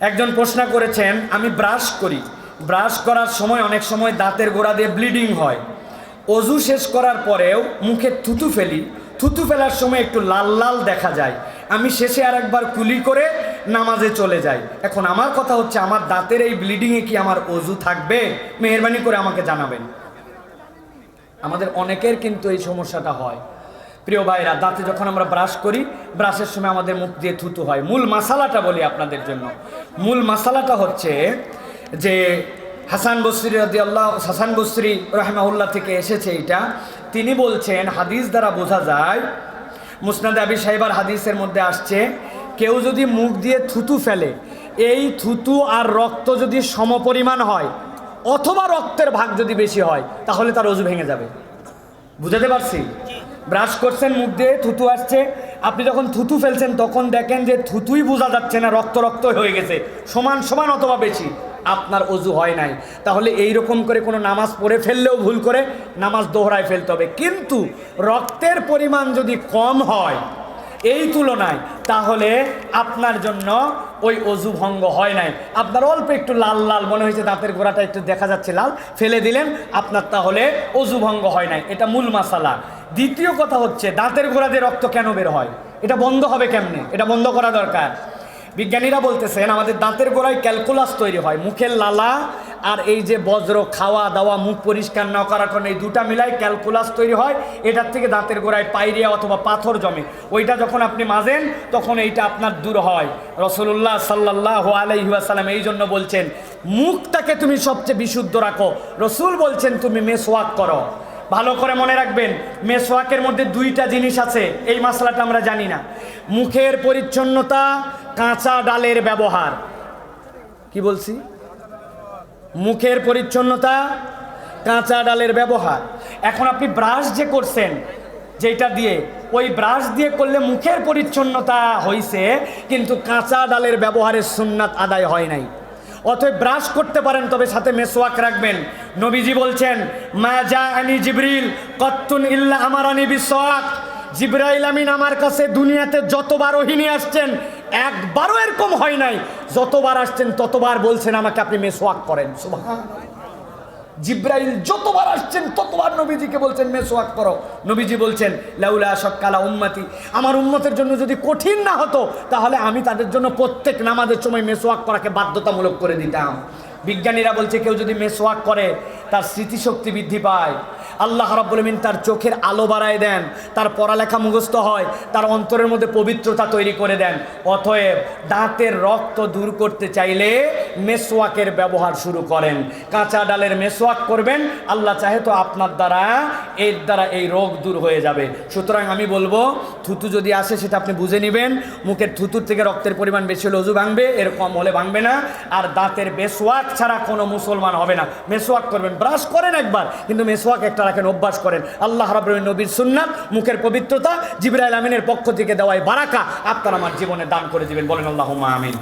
একজন প্রশ্ন করেছেন, আমি ব্রাশ করি, ব্রাশ করার সময় অনেক সময় দাঁতের গোড়া দিয়ে ব্লিডিং হয়, অজু শেষ করার পরেও মুখে থুতু ফেলি, থুতু ফেলার সময় একটু লাল লাল দেখা যায়, আমি শেষে আর একবার কুলি করে নামাজে চলে যাই। এখন আমার কথা হচ্ছে, আমার দাঁতের এই ব্লিডিংয়ে কি আমার অজু থাকবে? মেহেরবানি করে আমাকে জানাবেন। আমাদের অনেকের কিন্তু এই সমস্যাটা হয়। প্রিয় ভাইরা, দাঁতে যখন আমরা ব্রাশ করি, ব্রাশের সময় আমাদের মুখ দিয়ে থুতু হয়। মূল মাসালাটা বলি আপনাদের জন্য। মূল মাসালাটা হচ্ছে যে হাসান বসরি রাহিমাহুল্লাহ থেকে এসেছে এটা। তিনি বলছেন, হাদিস দ্বারা বোঝা যায়, মুসনাদে আবি সাহিবার হাদিসের মধ্যে আসছে, কেউ যদি মুখ দিয়ে থুতু ফেলে, এই থুতু আর রক্ত যদি সমপরিমাণ হয় অথবা রক্তের ভাগ যদি বেশি হয়, তাহলে তার অজু ভেঙে যাবে। বুঝাতে পারছি? ব্রাশ করছেন, মুখ দিয়ে থুতু আসছে, আপনি যখন থুতু ফেলছেন তখন দেখেন যে থুতুই বোঝা যাচ্ছে না, রক্ত রক্ত হয়ে গেছে, সমান সমান অথবা বেশি, আপনার অজু হয় নাই। তাহলে এই রকম করে কোনো নামাজ পড়ে ফেললেও ভুল করে নামাজ দোহরায় ফেলতে হবে। কিন্তু রক্তের পরিমাণ যদি কম হয় এই তুলনায়, তাহলে আপনার জন্য ওই অজু ভঙ্গ হয় নাই। আপনার অল্প একটু লাল লাল মনে হয়েছে, দাঁতের গোড়াটা একটু দেখা যাচ্ছে লাল, ফেলে দিলেন, আপনার তাহলে অজু ভঙ্গ হয় নাই। এটা মূল মাসালা। দ্বিতীয় কথা হচ্ছে, দাঁতের গোড়া দিয়ে রক্ত কেন বের হয়? এটা বন্ধ হবে কেমনে? এটা বন্ধ করা দরকার। বিজ্ঞানীরা বলতেছেন, আমাদের দাঁতের গোড়ায় ক্যালকুলাস তৈরি হয়, মুখের লালা আর এই যে বজ্র খাওয়া দাওয়া, মুখ পরিষ্কার না করার কারণে এই দুটা মিলাই ক্যালকুলাস তৈরি হয়। এটার থেকে দাঁতের গোড়ায় পাইরিয়া অথবা পাথর জমে, ওইটা যখন আপনি মাজেন তখন এইটা আপনার দূর হয়। রাসূলুল্লাহ সাল্লাল্লাহু আলাইহি ওয়াসাল্লাম এই জন্য বলছেন, মুখটাকে তুমি সবচেয়ে বিশুদ্ধ রাখো। রসুল বলছেন, তুমি মেসওয়াক করো। ভালো করে মনে রাখবেন, মেসওয়াকের মধ্যে দুইটা জিনিস আছে, এই মশলাটা আমরা জানি না। মুখের পরিচ্ছন্নতা, কাঁচা ডালের ব্যবহার। কি বলছি? মুখের পরিচ্ছন্নতা, কাঁচা ডালের ব্যবহার। এখন আপনি ব্রাশ যে করছেন যেটা দিয়ে, ওই ব্রাশ দিয়ে করলে মুখের পরিচ্ছন্নতা হইছে, কিন্তু কাঁচা ডালের ব্যবহারের সুন্নাত আদায় হয় নাই। অতএব ব্রাশ করতে পারেন, তবে সাথে মেসওয়াক রাখবেন। নবীজি বলছেন, মা জাআনি জিবরিল কত্তুন ইল্লা আমারানি বিসওয়াক। জিবরাইল আমিন আমার কাছে দুনিয়াতে যতবার ওহী নিয়ে আসছেন, একবারও এরকম হয় নাই, যতবার আসছেন ততবার বলছেন আমাকে আপনি মেসওয়াক করেন। সুবহানাল্লাহ। জিবরাইল যতবার আসছেন ততবার নবীজিকে বলছেন মেসওয়াক করো। নবীজি বলছেন, লাউলা শাক্কালা উম্মতি, আমার উম্মতের জন্য যদি কঠিন না হতো তাহলে আমি তাদের জন্য প্রত্যেক নামাজের সময় মেসওয়াক করাকে বাধ্যতামূলক করে দিতাম। বিজ্ঞানীরা বলছে, কেউ যদি মেসওয়াক করে তার স্মৃতিশক্তি বৃদ্ধি পায়, আল্লাহ রাব্বুল আমিন তার চোখের আলো বাড়ায় দেন, তার পড়ালেখা মুখস্থ হয়, তার অন্তরের মধ্যে পবিত্রতা তৈরি করে দেন। অতএব দাঁতের রক্ত দূর করতে চাইলে মেসওয়াকের ব্যবহার শুরু করেন। কাঁচা ডালের মেসওয়াক করবেন, আল্লাহ চাহে তো আপনার দ্বারা এর দ্বারা এই রোগ দূর হয়ে যাবে। সুতরাং আমি বলবো, থুতু যদি আসে সেটা আপনি বুঝে নেবেন। মুখের থুতুর থেকে রক্তের পরিমাণ বেশি হলে অজু ভাঙবে, এর কম হলে ভাঙবে না। আর দাঁতের মেসওয়াক ছাড়া কোনো মুসলমান হবে না। মেসওয়াক করবেন, ব্রাশ করেন একবার, কিন্তু মেসওয়াক একটা রাখেন, অভ্যাস করেন। আল্লাহ রাব্বুল আলামিন নবীর সুন্নাত, মুখের পবিত্রতা, জিবরাইল আমিনের পক্ষ থেকে দেওয়ায় বারাকা আপনার আমার জীবনে দান করে দিবেন। বলেন আল্লাহুম্মা আমিন।